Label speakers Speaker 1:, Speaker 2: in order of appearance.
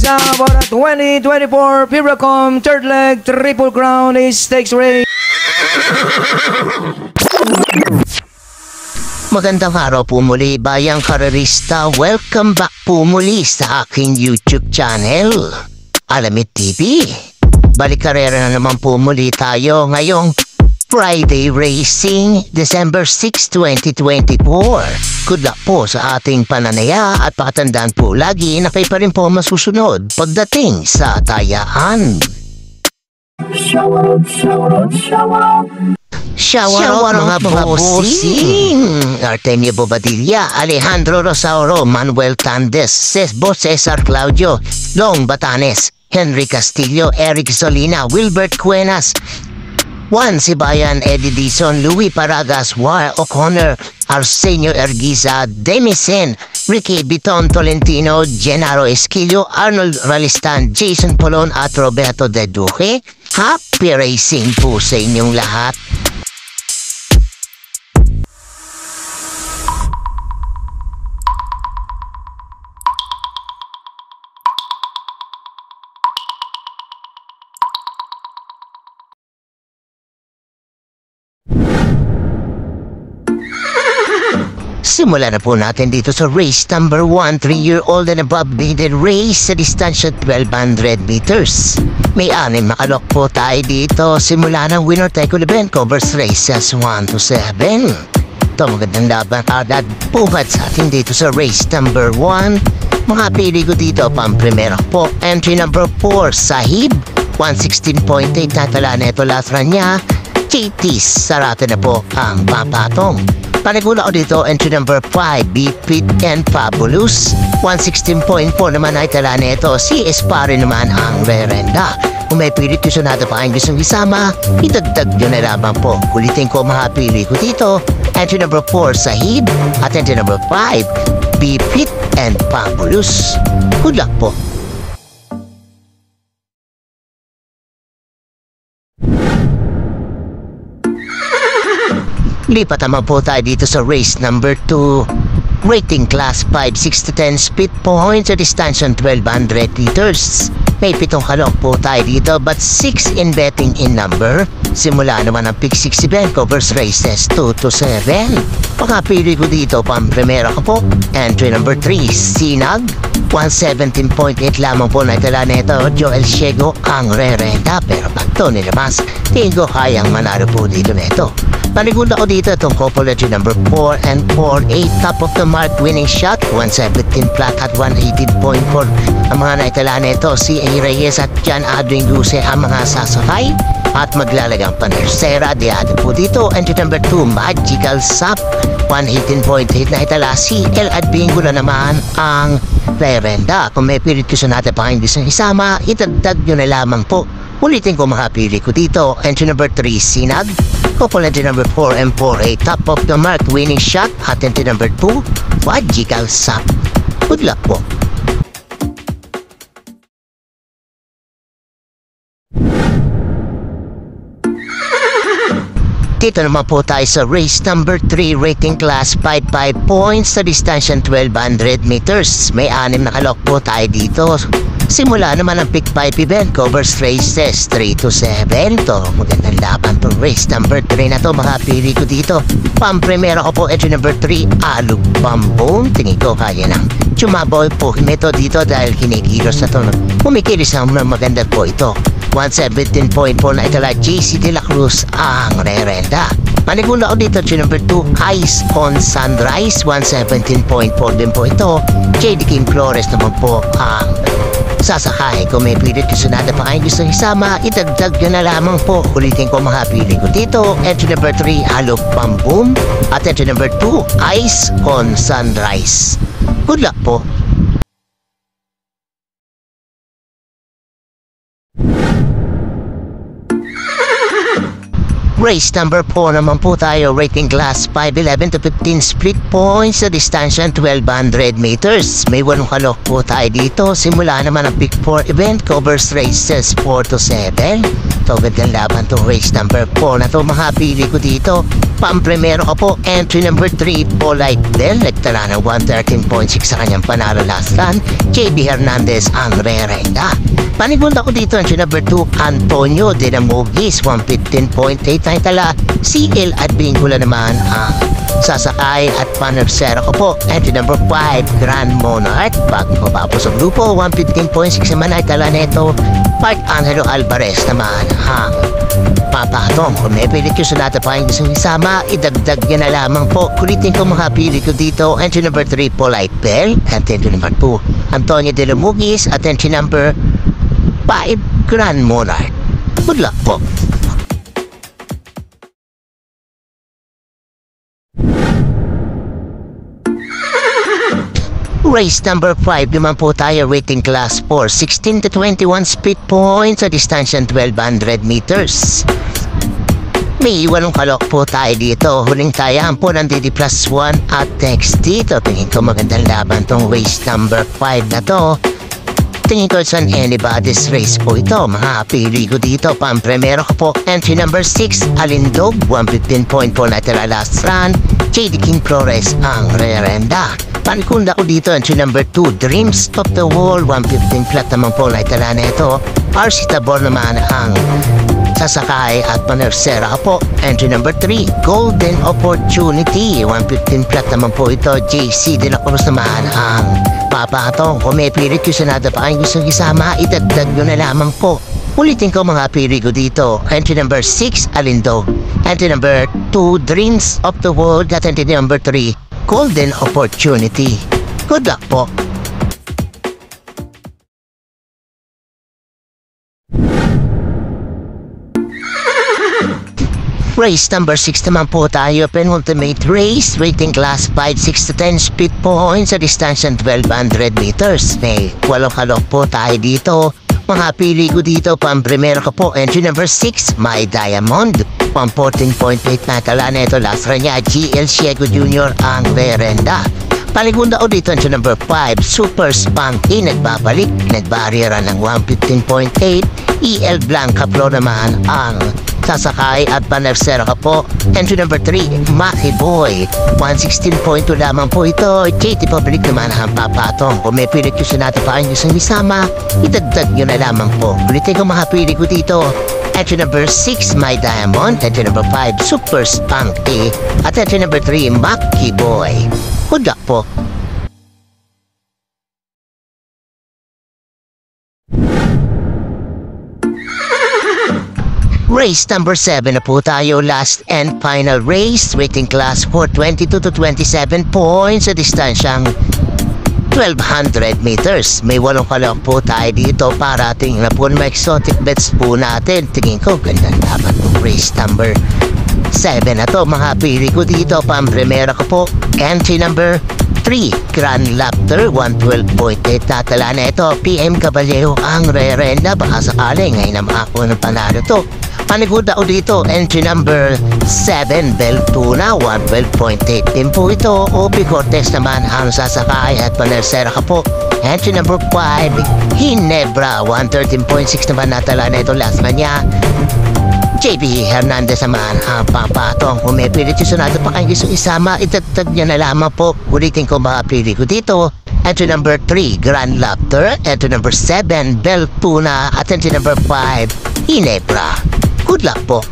Speaker 1: now for the 2024 Piracom third leg triple crown stakes race.
Speaker 2: Magandang araw po muli, bayang karerista. Welcome back po muli sa aking YouTube channel, Alamid TV. Balik karera na naman po muli tayo ngayong Friday Racing, December 6, 2024. Good luck po sa ating pananaya at pakatandaan po lagi na kayo pa rin po masusunod pagdating sa tayaan. Shower out mga bossing! Artemio Bobadilla, Alejandro Rosauro, Manuel Tandes, Cesar Claudio, Long Batanes, Henry Castillo, Eric Solina, Wilbert Cuenas, Juan Sibayan, Eddie Dizon, Louis Paragas, War O'Connor, Arsenio Ergiza, Demisen, Ricky Biton Tolentino, Gennaro Esquillo, Arnold Ralistan, Jason Polon at Roberto De Duque. Happy racing po sa inyong lahat. Simulan na po natin dito sa race number 1, 3-year-old and above maiden race sa distansya 1200 meters. May 6 makalok po tayo dito. Simula ng winner take all event covers races 1 to 7. Ito magandang laban agad pugat sa atin dito sa race number 1. Mga pili ko dito pang primera po. Entry number 4, Sahib, 116.8 na tala na ito latra niya. Chitis, sarate na po ang papatong. Panigula ko dito, entry number 5, Be Fit and Fabulous. 116.4 naman ay tala nito. Si Espare naman ang rerenda. Kung may pilit gusto natin pa ang gustong isama, idagdag nyo na lamang po. Kulitin ko mahapili ko dito. Entry number 4, Sahib. At entry number 5, Be Fit and Fabulous. Good luck po. Lipat naman po tayo dito sa race number 2. Rating class 5, 6 to 10 speed points sa distansya 1200 meters. May 7 kalok po tayo dito but 6 in betting in number. Simula naman ang pick 6 event covers races 2 to 7. Pakapili ko dito pang primera ko po. Entry number 3, Sinag. 117.8 lamang po na itala nito. Joel Ciego ang rerenta pero pag ito nilabas, tingin ko kayang manalo po dito nito. Panigula ko dito itong couple entry number 4 and 4-8 top of the mark winning shot 117 flat at 118.4. Ang mga naitala nito si A. Reyes at John Adwin Guse ang mga sasakay at maglalagang panersera. Diado po dito entry number 2 Magical Sap 118.8 na itala si El Adbingo na naman ang rerenda. Kung may pilit gusto natin pa hindi sa isama, itagdag nyo na lamang po. Ulitin ko makapili ko dito. Entry number 3, Sinag. Couple entry number 4 and 4-8 top of the mark winning shot. At entry number 2, Magical Sap. Good luck po. Dito naman po tayo sa race number 3, rating class 5 points sa distansya 1200 meters. May 6 na kalok po tayo dito. Simula naman ang pick 5 event covers races 3 to 7. To magandang laban to race number 3 na to. Makapili ko dito. Pang-primera ko po entry number 3, Alug Bambong. Tingin ko kaya nang chumaboy po ito dito dahil kinikilos na to. Kumikilis na maganda po ito. 117.4 na itala JC De La Cruz ang rerenda. Manigula ko dito entry number 2, Ice on Sunrise. 117.4 din po ito. JD Kim Flores naman po ang sasakay. Kung may pilit gusto natin pa kayo gusto isama, itagdag nyo na lamang po. Ulitin ko makapili ko dito. Entry number 3, Alok Bambum. At entry number 2, Ice on Sunrise. Good luck po. Race number 4 naman po tayo, rating class 5, 11 to 15 split points sa distansya 1200 meters. May 8 kalok po tayo dito. Simula naman ang pick 4 event covers races 4 to 7. to. Gandang laban to. Race number 4 na to. Mga pili ko dito. Pampremero ko po. Entry number 3, Polite Bell. Nagtala ng 113.6 sa kanyang panalo last run. JB Hernandez ang re-renda. Panigunda ko dito. Entry number 2, Antonio Dinamogis. 115.8 na tala. CL at Bingula naman ang sasakay at panersero ko po. Entry number 5, Grand Monarch. Bago ko pa po sa grupo, 115.6 naman ay tala neto. Park Angelo Alvarez naman ang papatong. Kung may pilit ko sa lahat pa yung gusto isama, idagdag yan na lamang po. Kulitin ko mga pilit ko dito. Entry number 3, Polite Bell. Entry number 2, Antonio De Lumugis. At entry number 5, Grand Monarch. Good luck po. Race number 5 naman po tayo, rating class 4, 16 to 21 speed points sa distansya 1200 meters. May walong kalok po tayo dito. Huling tayahan po ng DD plus 1 at text dito. Tingin ko magandang laban tong race number 5 na to. Tingin ko it's an anybody's race po ito. Mga pili ko dito. Pampremero ko po. Entry number 6, Alindog. 115.4 na tira last run. JD King Flores ang re-renda. Panikunda ko dito. Entry number 2, Dreams of the Wall. 115 flat naman po na tira na ito. RC Tabor naman ang sasakay at panersera po. Entry number 3, Golden Opportunity. 115 flat naman po ito. JC De La Cruz naman ang papatong. Kung may pirit ko sa nada pa kayo gusto isama, idagdag nyo na lamang po. Ulitin ko mga pirit ko dito. Entry number 6, Alindog. Entry number 2, Dreams of the World. At entry number 3, Golden Opportunity. Good luck po. Race number 6 naman po tayo, penultimate race, rating class 5, 6 to 10 speed points sa distansya 1200 meters. May 8 kalok po tayo dito. Mga pili ko dito, pampremero ko po, entry number 6, My Diamond. 114.8 na tala na ito, last run niya, GL Ciego Jr. ang re-renda. Paligunda ko dito, entry number 5, Super Spunky, nagbabalik, nagbarriera ng 115.8. EL Blanca Pro naman ang sasakay at panersero ka po. Entry number 3, Maki Boy. 116.2 lamang po ito. JT Public naman ang papatong. Kung may pilit ko sa natin pa kayo isang isama, idagdag nyo na lamang po. Ulitin ko mga pilit ko dito. Entry number 6, My Diamond. Entry number 5, Super Spunky. At entry number 3, Maki Boy. Good luck po. Race number 7 na po tayo, last and final race, rating class 4, 22 to 27 points sa distansyang 1200 meters. May 8 kalok po tayo dito para tingnan na po ng exotic bets po natin. Tingin ko gandang laban po race number 7 na to. Mga pili ko dito, pampremera ko po. Entry number 3, Grand Lapter. 112.8 na tala na ito. PM Caballero ang re-renda. Baka sakali ngayon na makakuha ng panalo to. Paniguda ko dito, entry number 7, Beltuna, 112.8 din po ito. Opi Cortez naman ang sasakay at panersera ka po. Entry number 5, Hinebra, 113.6 naman natala na ito last man niya. JB Hernandez naman ang papatong. Kung may pilit yung sunado pa kayo gusto isama, itatag niya na lamang po. Ulitin ko mga pili ko dito. Entry number 3, Grand Lapter. Entry number 7, Beltuna. At entry number 5, Hinebra. Good luck po.